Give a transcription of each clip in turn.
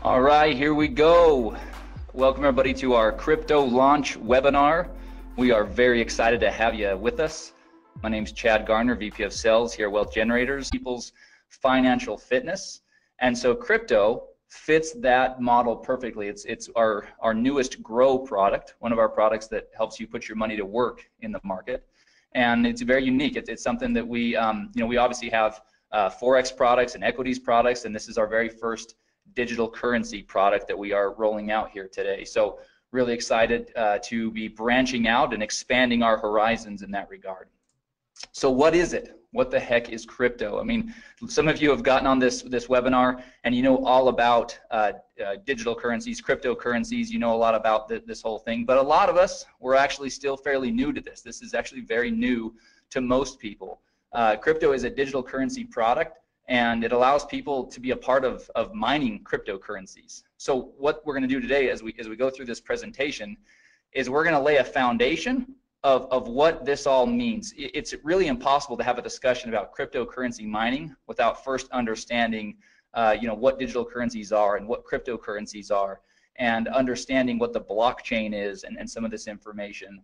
All right, here we go. Welcome everybody to our crypto launch webinar. We are very excited to have you with us. My name is Chad Garner, VP of Sales here at Wealth Generators, people's financial fitness. And so crypto fits that model perfectly. It's our newest Grow product, one of our products that helps you put your money to work in the market. And it's very unique. It's something that we obviously have Forex products and equities products, and this is our very first digital currency product that we are rolling out here today. So really excited to be branching out and expanding our horizons in that regard. So what is it? What the heck is crypto? I mean, some of you have gotten on this webinar and you know all about digital currencies, cryptocurrencies, you know a lot about this whole thing, but a lot of us, we're actually still fairly new to this. This is actually very new to most people. Crypto is a digital currency product, and it allows people to be a part of mining cryptocurrencies. So what we're going to do today as we go through this presentation is we're going to lay a foundation of what this all means. It's really impossible to have a discussion about cryptocurrency mining without first understanding what digital currencies are and what cryptocurrencies are, and understanding what the blockchain is and some of this information.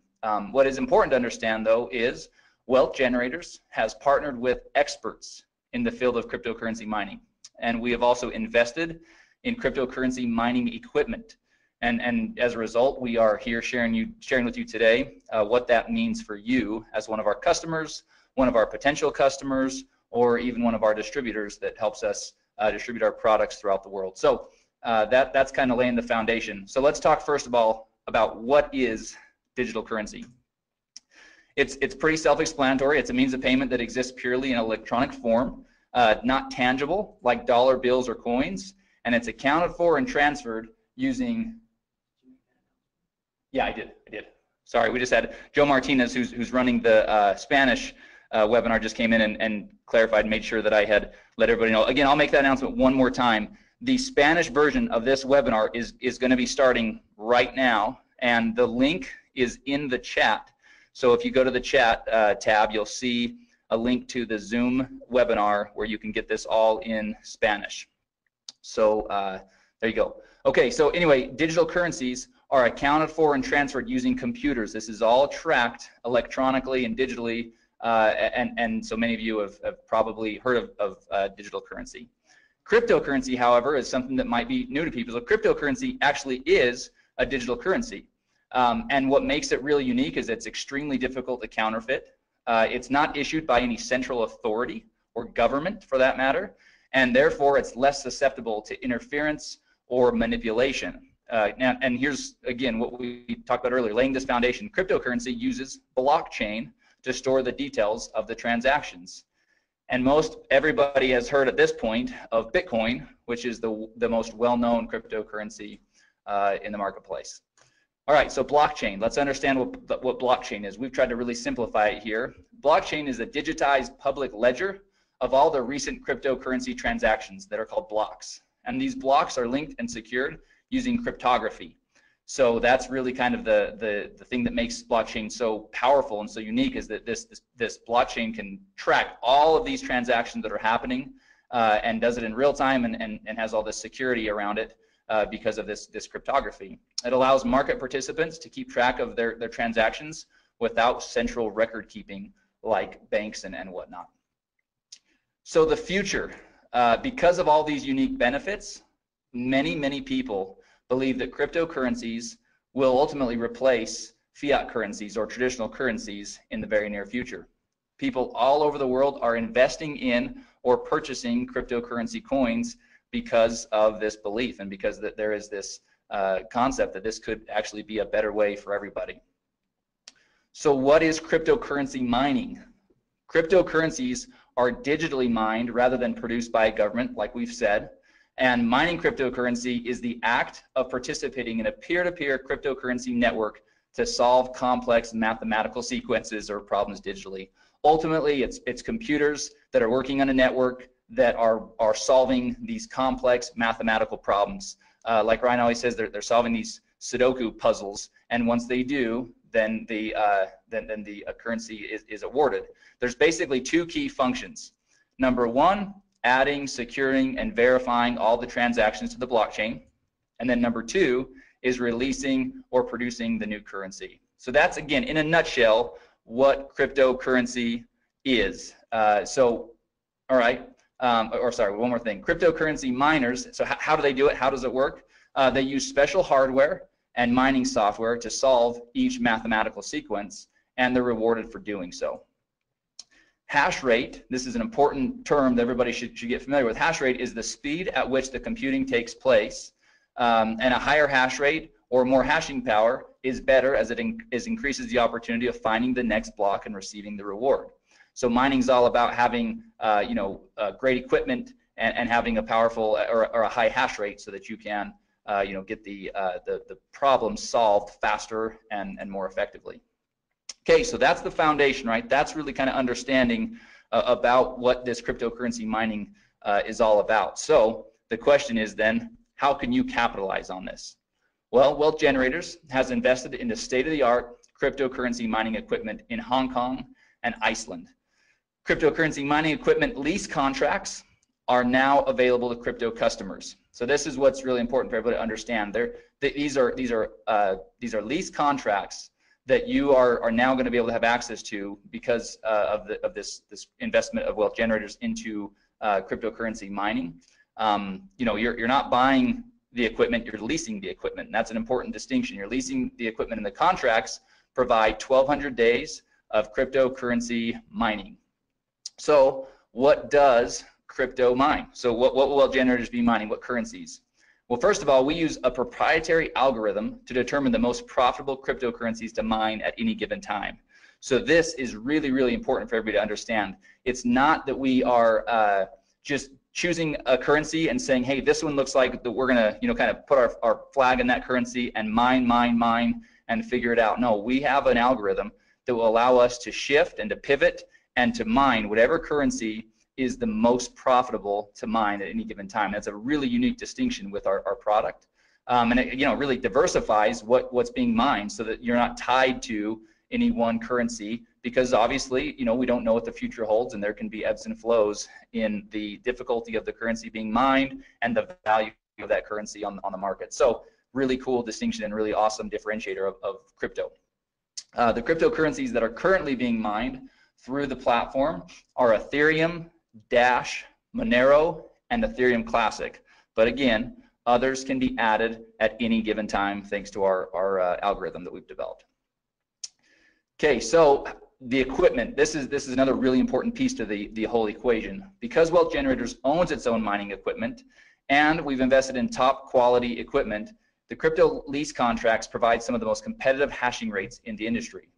What is important to understand though is Wealth Generators has partnered with experts in the field of cryptocurrency mining, and we have also invested in cryptocurrency mining equipment, and as a result we are here sharing with you today what that means for you as one of our customers, one of our potential customers, or even one of our distributors that helps us distribute our products throughout the world. So that's kind of laying the foundation. So let's talk first of all about what is digital currency. It's pretty self-explanatory. It's a means of payment that exists purely in electronic form, not tangible like dollar bills or coins, and it's accounted for and transferred using. Yeah, I did. Sorry, we just had Joe Martinez, who's running the Spanish webinar, just came in and clarified, made sure that I had let everybody know. Again, I'll make that announcement one more time. The Spanish version of this webinar is going to be starting right now, and the link is in the chat. So if you go to the chat tab, you'll see a link to the Zoom webinar where you can get this all in Spanish. So there you go. Okay, so anyway, digital currencies are accounted for and transferred using computers. This is all tracked electronically and digitally, and so many of you have probably heard of digital currency. Cryptocurrency, however, is something that might be new to people. So cryptocurrency actually is a digital currency. And what makes it really unique is it's extremely difficult to counterfeit. It's not issued by any central authority or government for that matter, and therefore it's less susceptible to interference or manipulation. And here's again what we talked about earlier, laying this foundation. Cryptocurrency uses blockchain to store the details of the transactions. And most everybody has heard at this point of Bitcoin, which is the most well-known cryptocurrency in the marketplace. All right, so blockchain. Let's understand what blockchain is. We've tried to really simplify it here. Blockchain is a digitized public ledger of all the recent cryptocurrency transactions that are called blocks. And these blocks are linked and secured using cryptography. So that's really kind of the thing that makes blockchain so powerful and so unique, is that this blockchain can track all of these transactions that are happening and does it in real time and has all this security around it. Because of this cryptography. It allows market participants to keep track of their transactions without central record keeping like banks and whatnot. So the future, because of all these unique benefits, many people believe that cryptocurrencies will ultimately replace fiat currencies or traditional currencies in the very near future. People all over the world are investing in or purchasing cryptocurrency coins because of this belief and because that there is this concept that this could actually be a better way for everybody. So what is cryptocurrency mining? Cryptocurrencies are digitally mined rather than produced by a government, like we've said, and mining cryptocurrency is the act of participating in a peer-to-peer cryptocurrency network to solve complex mathematical sequences or problems digitally. Ultimately, it's computers that are working on a network that are solving these complex mathematical problems. Like Ryan always says, they're solving these Sudoku puzzles, and once they do, then the currency is awarded. There's basically two key functions. Number one, adding, securing, and verifying all the transactions to the blockchain. And then number 2 is releasing or producing the new currency. So that's, again, in a nutshell, what cryptocurrency is. All right, sorry, one more thing. Cryptocurrency miners, so how do they do it? How does it work? They use special hardware and mining software to solve each mathematical sequence, and they're rewarded for doing so. Hash rate, this is an important term that everybody should get familiar with. Hash rate is the speed at which the computing takes place, and a higher hash rate or more hashing power is better as it increases the opportunity of finding the next block and receiving the reward. So mining is all about having great equipment and having a powerful or a high hash rate so that you can get the problem solved faster and more effectively. Okay, so that's the foundation, right? That's really kind of understanding about what this cryptocurrency mining is all about. So the question is then, how can you capitalize on this? Well, Wealth Generators has invested in the state-of-the-art cryptocurrency mining equipment in Hong Kong and Iceland. Cryptocurrency mining equipment lease contracts are now available to crypto customers. So this is what's really important for everybody to understand. These are lease contracts that you are now going to be able to have access to because of this investment of Wealth Generators into cryptocurrency mining. You're not buying the equipment, you're leasing the equipment. And that's an important distinction. You're leasing the equipment, and the contracts provide 1,200 days of cryptocurrency mining. So what does crypto mine? So what will Wealth Generators be mining? What currencies? Well, first of all, we use a proprietary algorithm to determine the most profitable cryptocurrencies to mine at any given time. So this is really, really important for everybody to understand. It's not that we are just choosing a currency and saying, hey, this one looks like that we're gonna, kind of put our flag in that currency and mine, and figure it out. No, we have an algorithm that will allow us to shift and to pivot and to mine whatever currency is the most profitable to mine at any given time. That's a really unique distinction with our product. And it really diversifies what's being mined so that you're not tied to any one currency, because obviously, we don't know what the future holds, and there can be ebbs and flows in the difficulty of the currency being mined and the value of that currency on the market. So really cool distinction and really awesome differentiator of crypto. The cryptocurrencies that are currently being mined through the platform are Ethereum, Dash, Monero, and Ethereum Classic. But again, others can be added at any given time thanks to our algorithm that we've developed. Okay, so the equipment, this is another really important piece to the whole equation. Because Wealth Generators owns its own mining equipment, and we've invested in top quality equipment, the crypto lease contracts provide some of the most competitive hashing rates in the industry.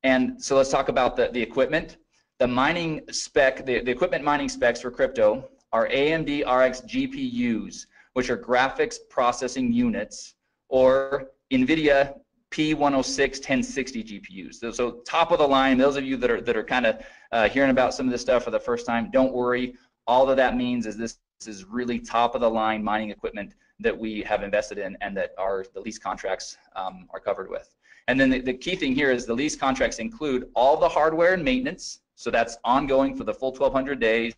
And so let's talk about the equipment. The mining spec, the equipment mining specs for crypto are AMD RX GPUs, which are graphics processing units, or NVIDIA P106 1060 GPUs. So top of the line, those of you that are kind of hearing about some of this stuff for the first time, don't worry. All that means is this is really top of the line mining equipment that we have invested in and that the lease contracts are covered with. And then the key thing here is the lease contracts include all the hardware and maintenance, so that's ongoing for the full 1,200 days,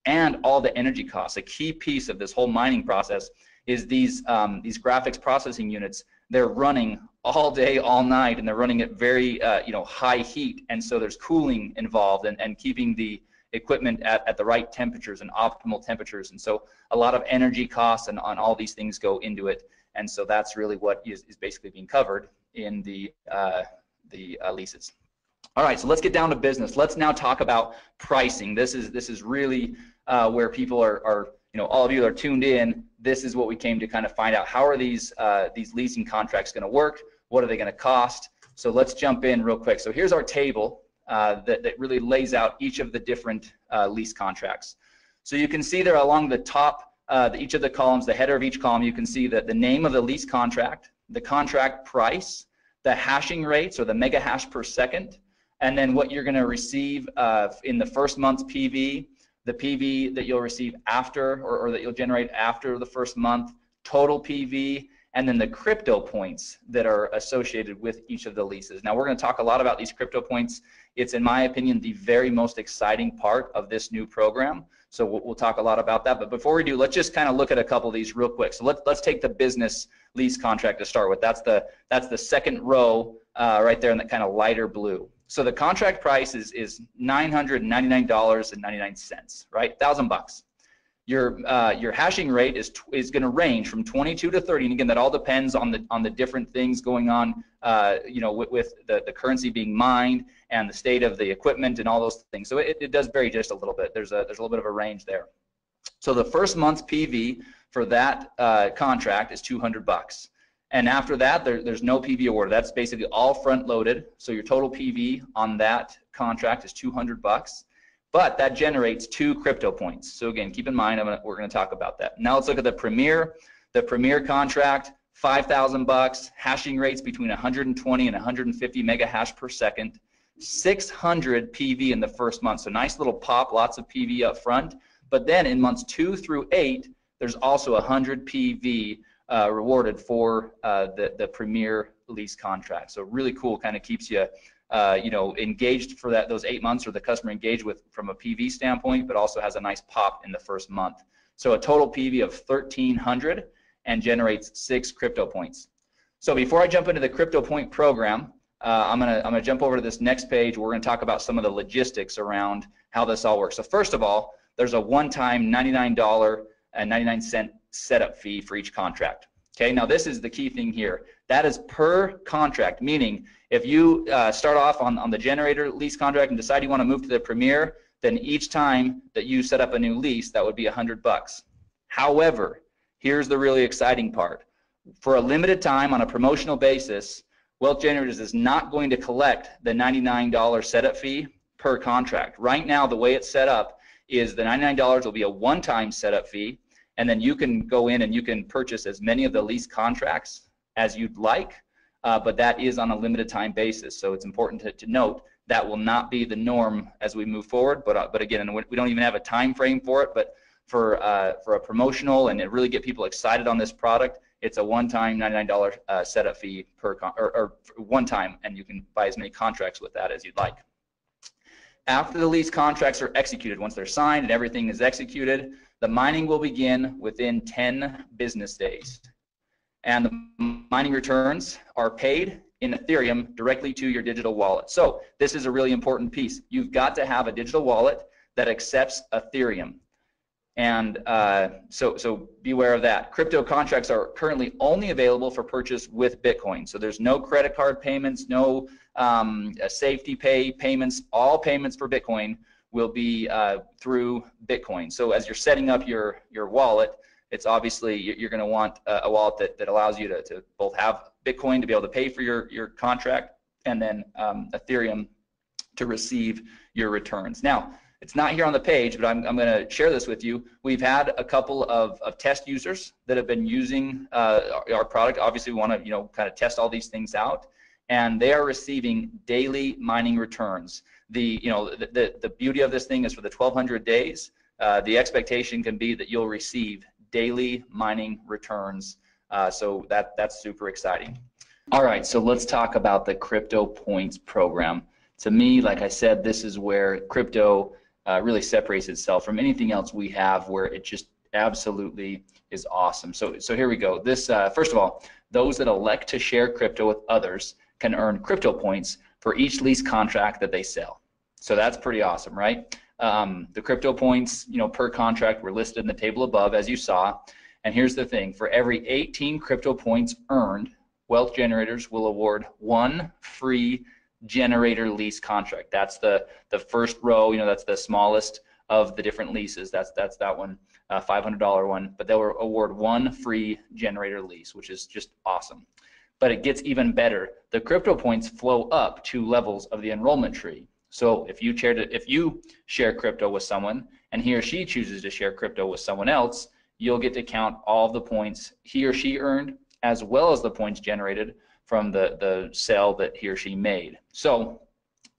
and all the energy costs. A key piece of this whole mining process is these graphics processing units. They're running all day, all night, and they're running at very high heat, and so there's cooling involved and keeping the equipment at the right temperatures and optimal temperatures. And so a lot of energy costs and on all these things go into it, and so that's really what is basically being covered in the leases. All right, so let's get down to business. Let's now talk about pricing. This is really where people are all of you that are tuned in. This is what we came to kind of find out. How are these leasing contracts going to work? What are they going to cost? So let's jump in real quick. So here's our table that really lays out each of the different lease contracts. So you can see there along the top, each of the columns, the header of each column, you can see that the name of the lease contract, the contract price, the hashing rates or the mega hash per second, and then what you're going to receive in the first month's PV, the PV that you'll receive after or that you'll generate after the first month, total PV, and then the crypto points that are associated with each of the leases. Now we're going to talk a lot about these crypto points. It's, in my opinion, the very most exciting part of this new program. So we'll talk a lot about that. But before we do, let's just kind of look at a couple of these real quick. So let's take the business lease contract to start with. That's the second row right there in that kind of lighter blue. So the contract price is $999.99, right? $1,000. Your hashing rate is going to range from 22 to 30, and again, that all depends on the different things going on, you know, with the currency being mined and the state of the equipment and all those things. So it does vary just a little bit. There's a little bit of a range there. So the first month's PV for that contract is $200, and after that, there's no PV awarded. That's basically all front loaded. So your total PV on that contract is $200. But that generates 2 crypto points. So again, keep in mind, we're going to talk about that. Now let's look at the Premier. The Premier contract, $5,000, hashing rates between 120 and 150 mega hash per second, 600 PV in the first month. So nice little pop, lots of PV up front. But then in months 2 through 8, there's also 100 PV rewarded for the Premier lease contract. So really cool, kind of keeps you you know, engaged for those 8 months, or the customer engaged with from a PV standpoint, but also has a nice pop in the first month. So a total PV of 1,300 and generates 6 crypto points. So before I jump into the crypto point program, I'm gonna jump over to this next page. We're gonna talk about some of the logistics around how this all works. So first of all, there's a one-time $99.99 setup fee for each contract. Okay, now this is the key thing here. That is per contract, meaning if you start off on the generator lease contract and decide you want to move to the Premier, then each time that you set up a new lease, that would be $100. However, here's the really exciting part. For a limited time on a promotional basis, Wealth Generators is not going to collect the $99 setup fee per contract. Right now, the way it's set up is the $99 will be a one-time setup fee, and then you can go in and you can purchase as many of the lease contracts as you'd like, but that is on a limited time basis. So it's important to note that will not be the norm as we move forward. But again, we don't even have a time frame for it. But for a promotional and to really get people excited on this product, it's a one-time $99 setup fee or one time, and you can buy as many contracts with that as you'd like. After the lease contracts are executed, once they're signed and everything is executed, the mining will begin within 10 business days. And the mining returns are paid in Ethereum directly to your digital wallet. So this is a really important piece. You've got to have a digital wallet that accepts Ethereum. And so beware of that. Crypto contracts are currently only available for purchase with Bitcoin. So there's no credit card payments, no safety payments. All payments for Bitcoin will be through Bitcoin. So as you're setting up your wallet, it's obviously you're going to want a wallet that allows you to both have Bitcoin to be able to pay for your contract, and then Ethereum to receive your returns. Now, it's not here on the page, but I'm going to share this with you. We've had a couple of test users that have been using our product. Obviously, we want to kind of test all these things out, and they are receiving daily mining returns. The beauty of this thing is for the 1,200 days, the expectation can be that you'll receive daily mining returns. So that's super exciting. All right, so let's talk about the Crypto Points program. To me, like I said, this is where crypto really separates itself from anything else we have, where it just absolutely is awesome. So here we go. This first of all, those that elect to share crypto with others can earn crypto points for each lease contract that they sell. So that's pretty awesome, right? The crypto points, per contract were listed in the table above, as you saw. And here's the thing: for every 18 crypto points earned, Wealth Generators will award 1 free generator lease contract. That's the first row. That's the smallest of the different leases. That's that one, $500 one. But they'll award 1 free generator lease, which is just awesome. But it gets even better. The crypto points flow up 2 levels of the enrollment tree. So if you share crypto with someone and he or she chooses to share crypto with someone else, you'll get to count all the points he or she earned, as well as the points generated from the sale that he or she made. So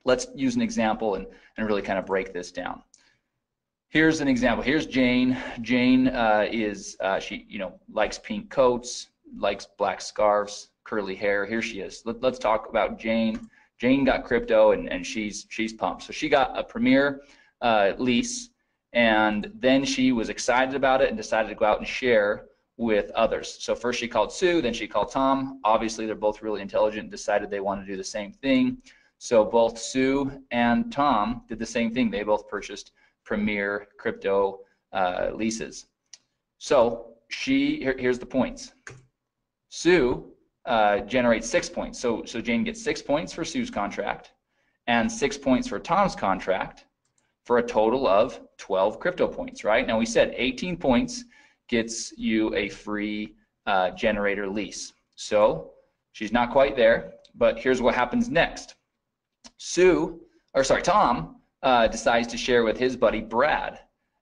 let's use an example and really kind of break this down. Here's an example. Here's Jane. Jane she likes pink coats, likes black scarves, curly hair. Here she is. Let's talk about Jane. Jane got crypto, and she's pumped. So she got a Premier lease, and then she was excited about it and decided to go out and share with others. So first she called Sue, then she called Tom. Obviously they're both really intelligent and decided they want to do the same thing. So both Sue and Tom did the same thing. They both purchased Premier crypto leases. So here's the points. Sue generates 6 points. So Jane gets 6 points for Sue's contract and 6 points for Tom's contract for a total of 12 crypto points, right? Now we said 18 points gets you a free generator lease. So she's not quite there, but here's what happens next. Tom decides to share with his buddy Brad,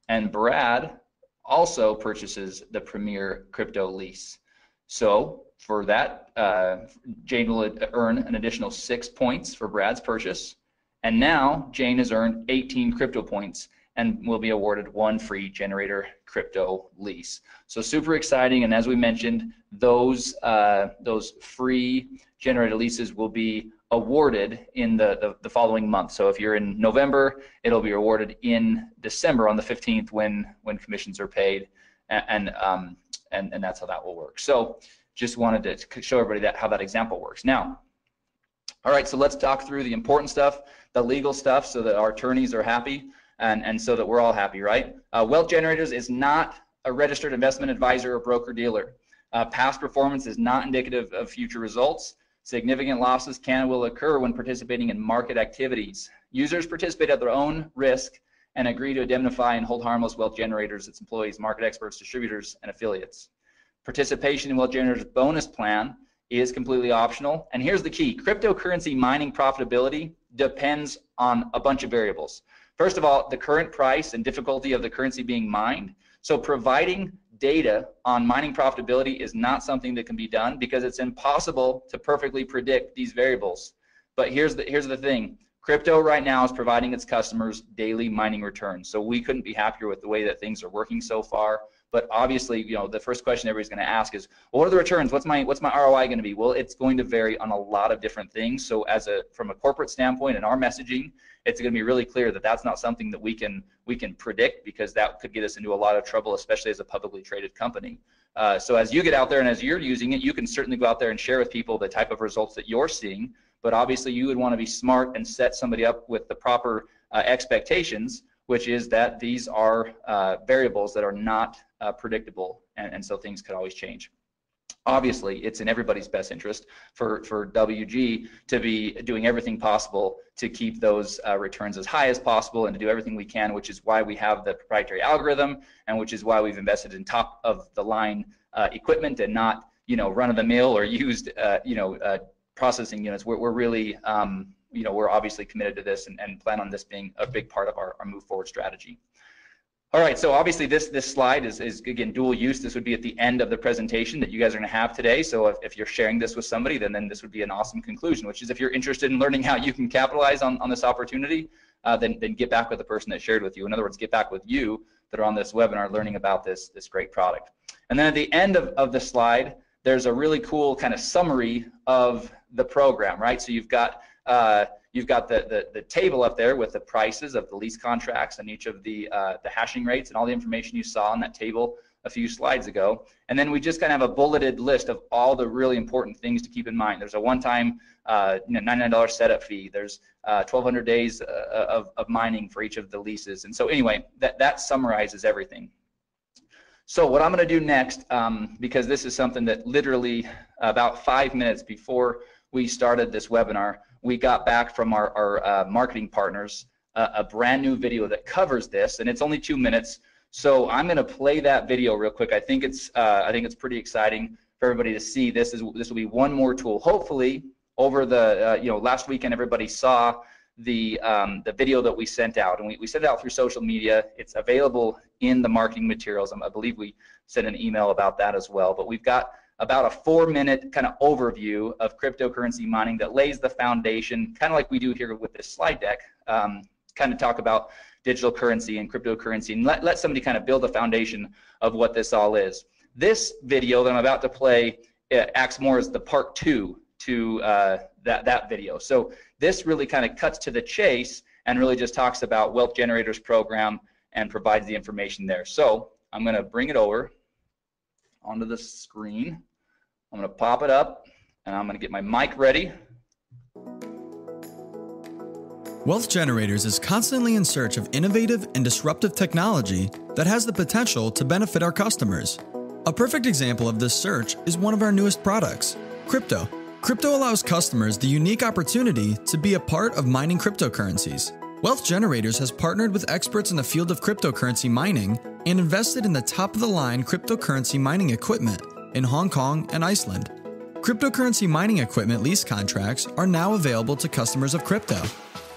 and Brad also purchases the Premier crypto lease. So for that, Jane will earn an additional 6 points for Brad's purchase, and now Jane has earned 18 crypto points and will be awarded 1 free generator crypto lease. So super exciting, and as we mentioned, those free generator leases will be awarded in the following month. So if you're in November, it'll be awarded in December on the 15th when commissions are paid, and that's how that will work. So just wanted to show everybody how that example works. Now, all right, so let's talk through the important stuff, the legal stuff, so that our attorneys are happy. And so that we're all happy, right? Wealth Generators is not a registered investment advisor or broker-dealer. Past performance is not indicative of future results. Significant losses can and will occur when participating in market activities. Users participate at their own risk and agree to indemnify and hold harmless Wealth Generators, its employees, market experts, distributors, and affiliates. Participation in Wealth Generators bonus plan is completely optional. And here's the key. Cryptocurrency mining profitability depends on a bunch of variables. First of all, the current price and difficulty of the currency being mined. So providing data on mining profitability is not something that can be done because it's impossible to perfectly predict these variables. But here's the thing. Crypto right now is providing its customers daily mining returns. So we couldn't be happier with the way that things are working so far. But obviously, you know, the first question everybody's going to ask is, well, what are the returns? What's my ROI going to be? Well, it's going to vary on a lot of different things. So from a corporate standpoint in our messaging, it's going to be really clear that that's not something that we can predict, because that could get us into a lot of trouble, especially as a publicly traded company. So as you get out there and as you're using it, you can certainly go out there and share with people the type of results that you're seeing. But obviously, you would want to be smart and set somebody up with the proper expectations, which is that these are variables that are not predictable, and so things could always change. Obviously, it's in everybody's best interest for WG to be doing everything possible to keep those returns as high as possible and to do everything we can, which is why we have the proprietary algorithm, and which is why we've invested in top of the line equipment and not, you know, run of the mill or used processing units. We're really you know, we're obviously committed to this and plan on this being a big part of our move forward strategy. All right, so obviously this slide is again dual use. This would be at the end of the presentation that you guys are going to have today. So if you're sharing this with somebody, then this would be an awesome conclusion, which is if you're interested in learning how you can capitalize on this opportunity, then get back with the person that shared with you. In other words, get back with you that are on this webinar learning about this great product. And then at the end of the slide, there's a really cool kind of summary of the program, right? So you've got the table up there with the prices of the lease contracts and each of the hashing rates and all the information you saw on that table a few slides ago. And then we just kind of have a bulleted list of all the really important things to keep in mind. There's a one-time $99 setup fee. There's 1,200 days of mining for each of the leases. And so anyway, that summarizes everything. So what I'm going to do next, because this is something that literally about 5 minutes before we started this webinar, we got back from our marketing partners a brand new video that covers this, and it's only 2 minutes. So I'm going to play that video real quick. I think it's pretty exciting for everybody to see. This will be one more tool. Hopefully, over the last weekend, everybody saw the video that we sent out, and we sent it out through social media. It's available in the marketing materials. I believe we sent an email about that as well. But we've got about a 4-minute kind of overview of cryptocurrency mining that lays the foundation, kind of like we do here with this slide deck, kind of talk about digital currency and cryptocurrency, and let somebody kind of build a foundation of what this all is. This video that I'm about to play acts more as the part 2 to that video. So this really kind of cuts to the chase and really just talks about Wealth Generators program and provides the information there. So I'm going to bring it over onto the screen. I'm going to pop it up, and I'm going to get my mic ready. Wealth Generators is constantly in search of innovative and disruptive technology that has the potential to benefit our customers. A perfect example of this search is one of our newest products, crypto. Crypto allows customers the unique opportunity to be a part of mining cryptocurrencies. Wealth Generators has partnered with experts in the field of cryptocurrency mining and invested in the top-of-the-line cryptocurrency mining equipment in Hong Kong and Iceland. Cryptocurrency mining equipment lease contracts are now available to customers of crypto.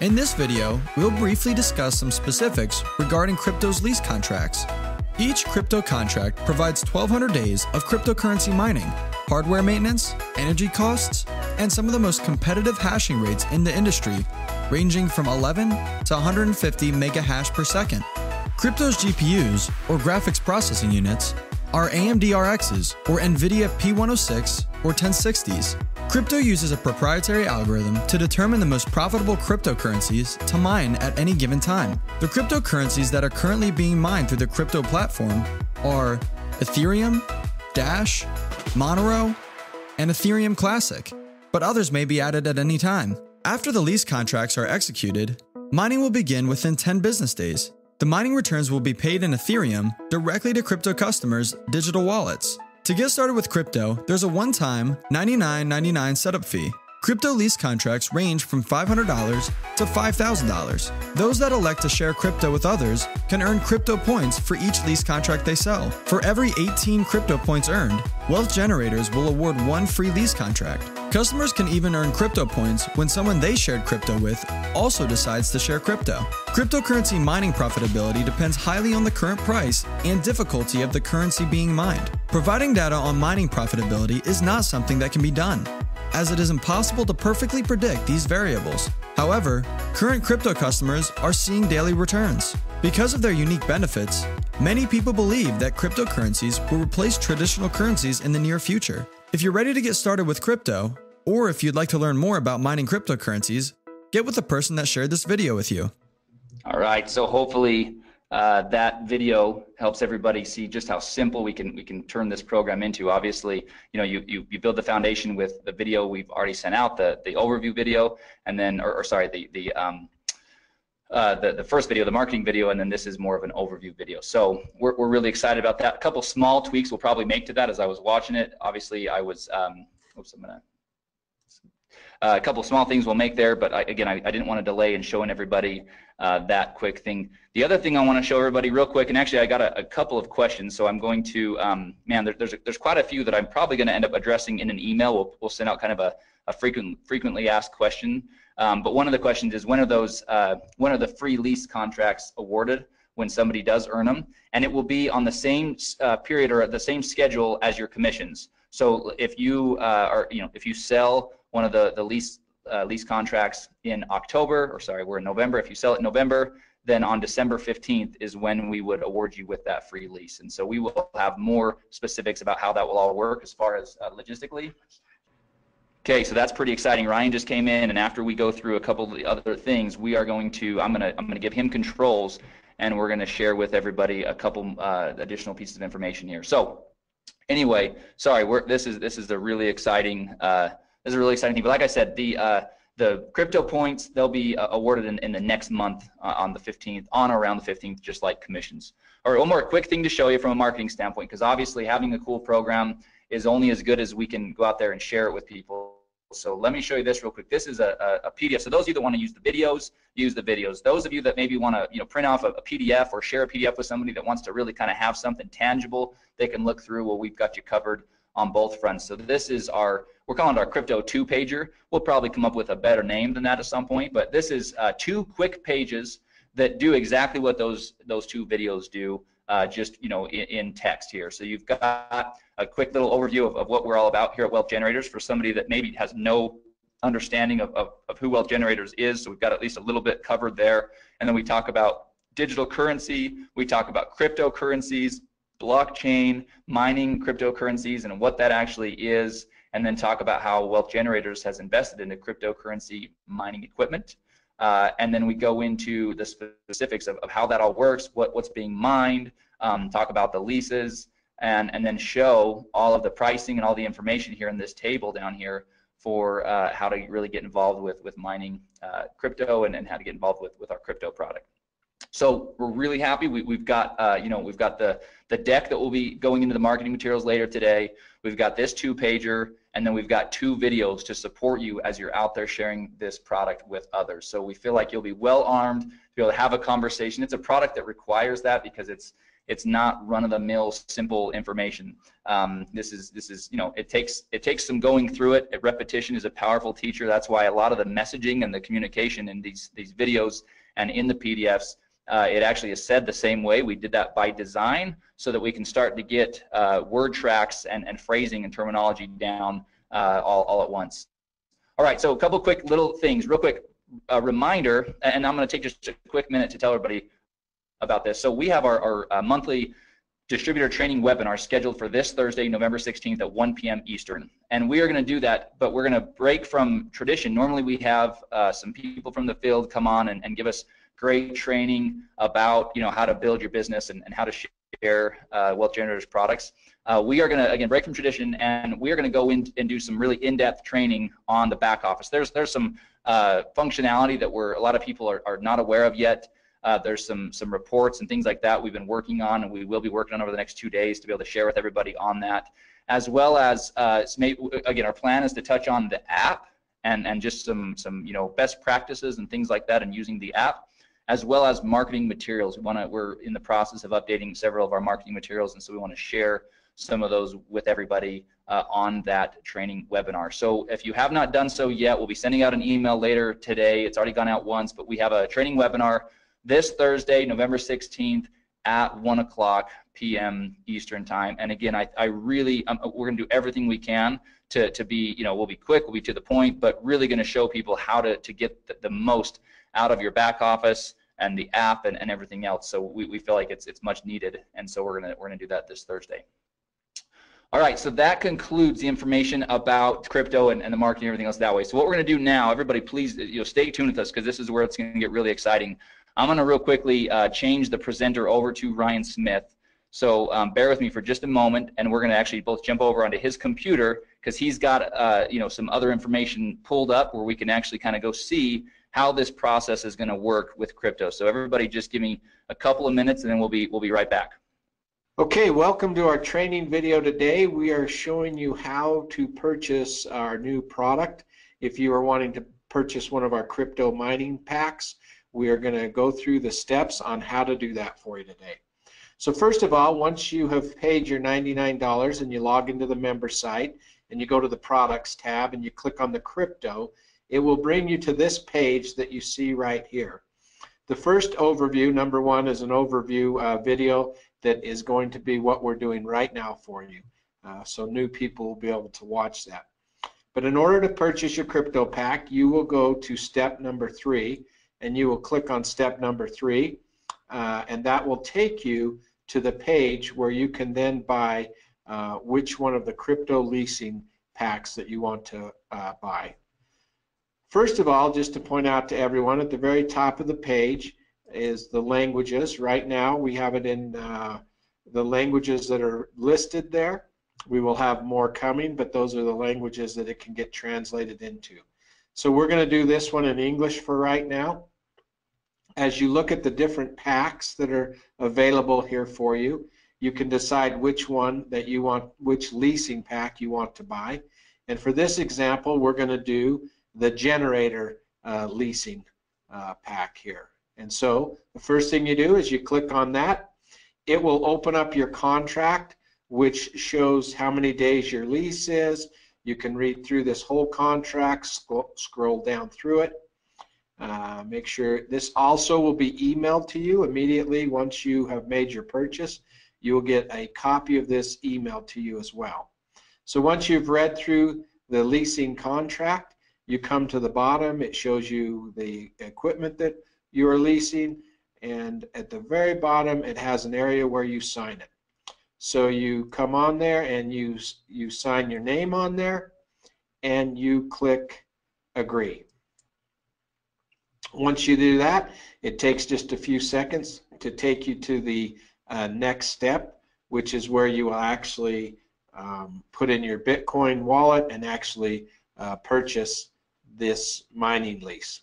In this video, we'll briefly discuss some specifics regarding crypto's lease contracts. Each crypto contract provides 1,200 days of cryptocurrency mining, hardware maintenance, energy costs, and some of the most competitive hashing rates in the industry, ranging from 11 to 150 mega hash per second. Crypto's GPUs, or graphics processing units, are AMD RXs, or NVIDIA P106 or 1060s. Crypto uses a proprietary algorithm to determine the most profitable cryptocurrencies to mine at any given time. The cryptocurrencies that are currently being mined through the crypto platform are Ethereum, Dash, Monero, and Ethereum Classic, but others may be added at any time. After the lease contracts are executed, mining will begin within 10 business days. The mining returns will be paid in Ethereum directly to crypto customers' digital wallets. To get started with crypto, there's a one-time $99.99 setup fee. Crypto lease contracts range from $500 to $5,000. Those that elect to share crypto with others can earn crypto points for each lease contract they sell. For every 18 crypto points earned, Wealth Generators will award one free lease contract. Customers can even earn crypto points when someone they shared crypto with also decides to share crypto. Cryptocurrency mining profitability depends highly on the current price and difficulty of the currency being mined. Providing data on mining profitability is not something that can be done, as it is impossible to perfectly predict these variables. However, current crypto customers are seeing daily returns. Because of their unique benefits, many people believe that cryptocurrencies will replace traditional currencies in the near future. If you're ready to get started with crypto, or if you'd like to learn more about mining cryptocurrencies, get with the person that shared this video with you. All right, so hopefully that video helps everybody see just how simple we can turn this program into. Obviously, you know, you build the foundation with the video we've already sent out, the overview video, and then, the first video, the marketing video, and then this is more of an overview video. So we're really excited about that. A couple small tweaks we'll probably make to that as I was watching it. Obviously, I was, a couple small things we'll make there, but I didn't want to delay in showing everybody that quick thing. The other thing I want to show everybody real quick, and actually I got a couple of questions, so I'm going to, there's quite a few that I'm probably going to end up addressing in an email. We'll send out kind of a frequently asked question. But one of the questions is, when are the free lease contracts awarded when somebody does earn them? And it will be on the same period or the same schedule as your commissions. So if you if you sell one of the lease contracts in October, or sorry, we're in November. If you sell it in November, then on December 15th is when we would award you with that free lease. And so we will have more specifics about how that will all work as far as logistically. Okay, so that's pretty exciting. Ryan just came in, and after we go through a couple of the other things, we are going to, I'm gonna give him controls, and we're gonna share with everybody a couple additional pieces of information here. So anyway, sorry, this is a really exciting thing. But like I said, the crypto points, they'll be awarded in the next month on the 15th, on or around the 15th, just like commissions. All right, one more quick thing to show you from a marketing standpoint, because obviously having a cool program is only as good as we can go out there and share it with people. So let me show you this real quick. This is a PDF. So those of you that want to use the videos, use the videos. Those of you that maybe want to print off a PDF or share a PDF with somebody that wants to really kind of have something tangible they can look through, well, we've got you covered on both fronts. So this is we're calling it our Crypto 2-pager. We'll probably come up with a better name than that at some point, but this is 2 quick pages that do exactly what those 2 videos do, just in text here. So you've got a quick little overview of what we're all about here at Wealth Generators for somebody that maybe has no understanding of who Wealth Generators is. So we've got at least a little bit covered there. And then we talk about digital currency, we talk about cryptocurrencies, blockchain, mining cryptocurrencies, and what that actually is, and then talk about how Wealth Generators has invested into cryptocurrency mining equipment. And then we go into the specifics of how that all works, what's being mined, talk about the leases, and then show all of the pricing and all the information here in this table down here for how to really get involved with mining crypto and how to get involved with our crypto product. So we're really happy. We've got we've got the deck that will be going into the marketing materials later today. We've got this 2-pager, and then we've got 2 videos to support you as you're out there sharing this product with others. So we feel like you'll be well armed to be able to have a conversation. It's a product that requires that because it's not run-of-the-mill simple information. This is it takes some going through it. Repetition is a powerful teacher. That's why a lot of the messaging and the communication in these videos and in the PDFs, it actually is said the same way. We did that by design so that we can start to get word tracks and phrasing and terminology down all at once. All right, so a couple quick little things. Real quick reminder, and I'm going to take just a quick minute to tell everybody about this. So we have our monthly distributor training webinar scheduled for this Thursday, November 16th at 1 p.m. Eastern. And we are going to do that, but we're going to break from tradition. Normally we have some people from the field come on and give us great training about how to build your business and how to share Wealth Generators products. We are going to, again, break from tradition, and we are going to go in and do some really in-depth training on the back office. There's some functionality that a lot of people are not aware of yet. There's some reports and things like that we've been working on, and we will be working on over the next 2 days to be able to share with everybody on that, as well as again, our plan is to touch on the app and just some best practices and things like that, and using the app, as well as marketing materials. We're in the process of updating several of our marketing materials, and so we want to share some of those with everybody on that training webinar. So if you have not done so yet, we'll be sending out an email later today. It's already gone out once, but we have a training webinar this Thursday, November 16th at 1 p.m. Eastern time. And again, we're going to do everything we can to be, we'll be quick, we'll be to the point, but really going to show people how to get the most out of your back office and the app and everything else. So we feel like it's much needed, and so we're gonna do that this Thursday. All right, so that concludes the information about crypto and the marketing and everything else that way. So what we're gonna do now, everybody please stay tuned with us, because this is where it's gonna get really exciting. I'm gonna real quickly change the presenter over to Ryan Smith. So bear with me for just a moment, and we're gonna actually both jump over onto his computer, because he's got some other information pulled up where we can actually kind of go see how this process is going to work with crypto. So everybody just give me a couple of minutes, and then we'll be right back. Okay, welcome to our training video today. We are showing you how to purchase our new product. If you are wanting to purchase one of our crypto mining packs, we are going to go through the steps on how to do that for you today. So first of all, once you have paid your $99 and you log into the member site and you go to the products tab and you click on the crypto, it will bring you to this page that you see right here. The first overview, number 1, is an overview video that is going to be what we're doing right now for you. So new people will be able to watch that. But in order to purchase your crypto pack, you will go to step number 3, and you will click on step number 3, and that will take you to the page where you can then buy which one of the crypto leasing packs that you want to buy. First of all, just to point out to everyone, at the very top of the page is the languages. Right now we have it in the languages that are listed there. We will have more coming, but those are the languages that it can get translated into. So we're going to do this one in English for right now. As you look at the different packs that are available here for you, you can decide which one that you want, which leasing pack you want to buy. And for this example, we're going to do the generator leasing pack here. And so the first thing you do is you click on that. It will open up your contract, which shows how many days your lease is. You can read through this whole contract, scroll down through it. Make sure this also will be emailed to you immediately once you have made your purchase. You will get a copy of this emailed to you as well. So once you've read through the leasing contract, you come to the bottom. It shows you the equipment that you are leasing, and at the very bottom it has an area where you sign it. So you come on there and you sign your name on there and you click agree. Once you do that, it takes just a few seconds to take you to the next step, which is where you will actually put in your Bitcoin wallet and actually purchase this mining lease.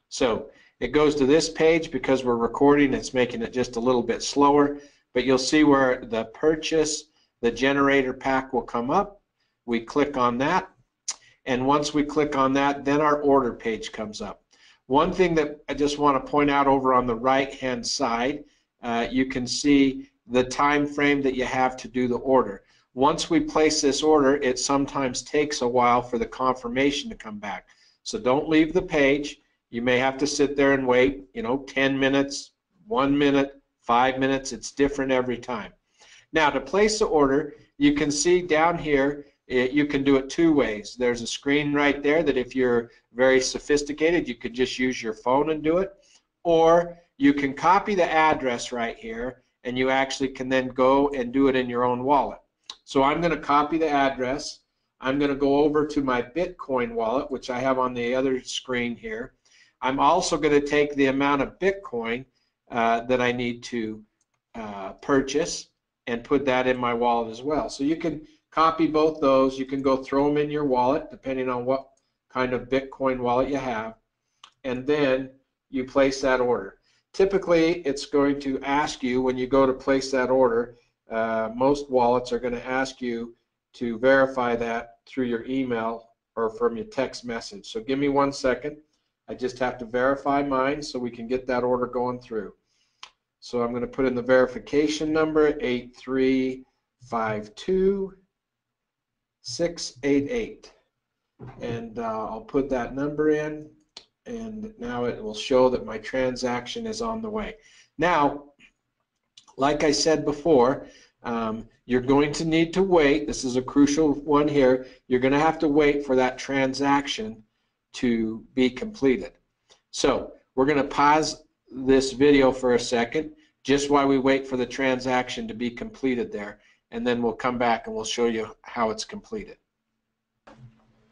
So it goes to this page. Because we're recording, it's making it just a little bit slower, but you'll see where the purchase, the generator pack will come up. We click on that, and once we click on that, then our order page comes up. One thing that I just want to point out over on the right hand side, you can see the time frame that you have to do the order. Once we place this order, it sometimes takes a while for the confirmation to come back. So don't leave the page. You may have to sit there and wait, 10 minutes, 1 minute, 5 minutes. It's different every time. Now, to place the order, you can see down here, you can do it two ways. There's a screen right there that if you're very sophisticated, you could just use your phone and do it. Or you can copy the address right here, and you actually can then go and do it in your own wallet. So I'm going to copy the address. I'm going to go over to my Bitcoin wallet, which I have on the other screen here. I'm also going to take the amount of Bitcoin that I need to purchase and put that in my wallet as well. So you can copy both those. You can go throw them in your wallet depending on what kind of Bitcoin wallet you have, and then you place that order. Typically, it's going to ask you when you go to place that order, most wallets are going to ask you to verify that through your email or from your text message. So give me 1 second. I just have to verify mine so we can get that order going through. So I'm going to put in the verification number, 8352688, and I'll put that number in, and now it will show that my transaction is on the way. Now, like I said before, you're going to need to wait. This is a crucial one here. You're going to have to wait for that transaction to be completed. So we're going to pause this video for a second just while we wait for the transaction to be completed there, and then we'll come back and we'll show you how it's completed.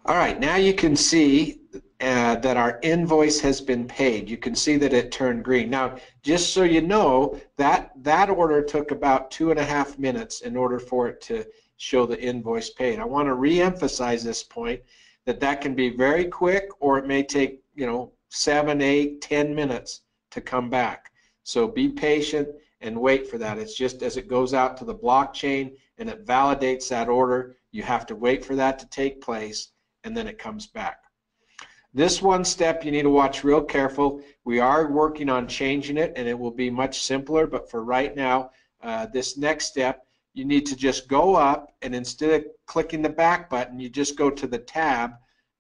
All right, now you can see that our invoice has been paid. You can see that it turned green. Now, just so you know, that order took about 2.5 minutes in order for it to show the invoice paid. I want to re-emphasize this point, that can be very quick, or it may take 7, 8, 10 minutes to come back. So be patient and wait for that. It's just as it goes out to the blockchain and it validates that order, you have to wait for that to take place, and then it comes back. This one step you need to watch real careful. We are working on changing it, and it will be much simpler, but for right now, this next step, you need to just go up, and instead of clicking the back button, you just go to the tab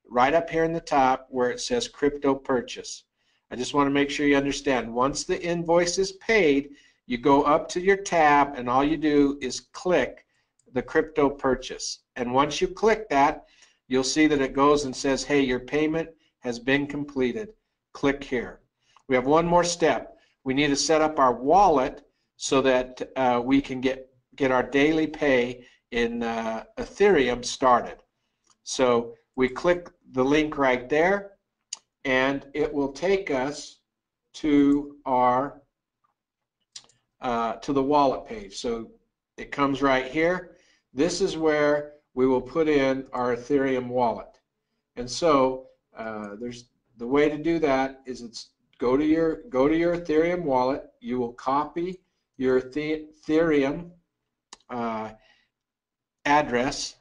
right up here in the top where it says crypto purchase. I just want to make sure you understand. Once the invoice is paid, you go up to your tab, and all you do is click the crypto purchase. And once you click that, you'll see that it goes and says, hey, your payment has been completed. Click here. We have one more step. We need to set up our wallet so that we can get our daily pay in Ethereum started. So we click the link right there, and it will take us to our to the wallet page. So it comes right here. This is where we will put in our Ethereum wallet. And so there's the way to do that is go to your Ethereum wallet. You will copy your Ethereum address,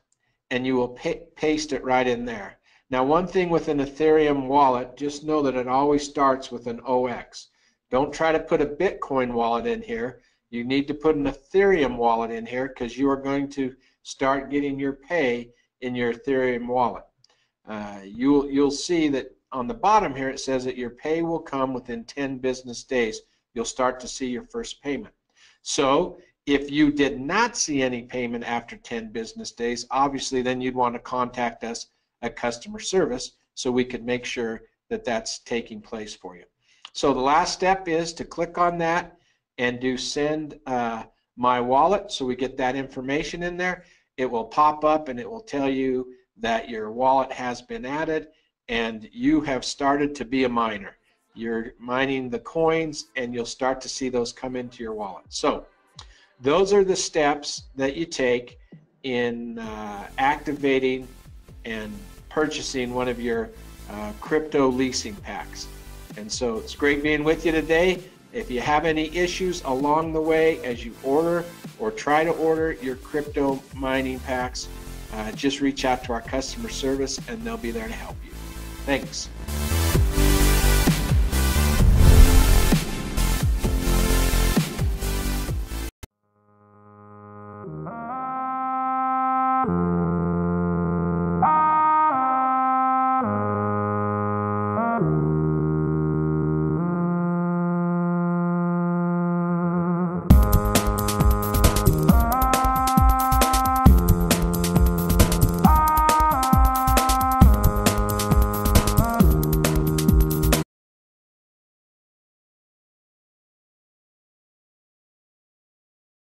and you will paste it right in there. Now, one thing with an Ethereum wallet, just know that it always starts with an OX. Don't try to put a Bitcoin wallet in here. You need to put an Ethereum wallet in here, because you are going to start getting your pay in your Ethereum wallet. You'll see that on the bottom here it says that your pay will come within 10 business days. You'll start to see your first payment. So if you did not see any payment after 10 business days, obviously then you'd want to contact us at customer service so we could make sure that that's taking place for you. So the last step is to click on that and do send My Wallet, so we get that information in there. It will pop up and it will tell you that your wallet has been added and you have started to be a miner. You're mining the coins and you'll start to see those come into your wallet. So those are the steps that you take in activating and purchasing one of your crypto leasing packs. And so it's great being with you today. If you have any issues along the way as you order or try to order your crypto mining packs, just reach out to our customer service and they'll be there to help you. Thanks.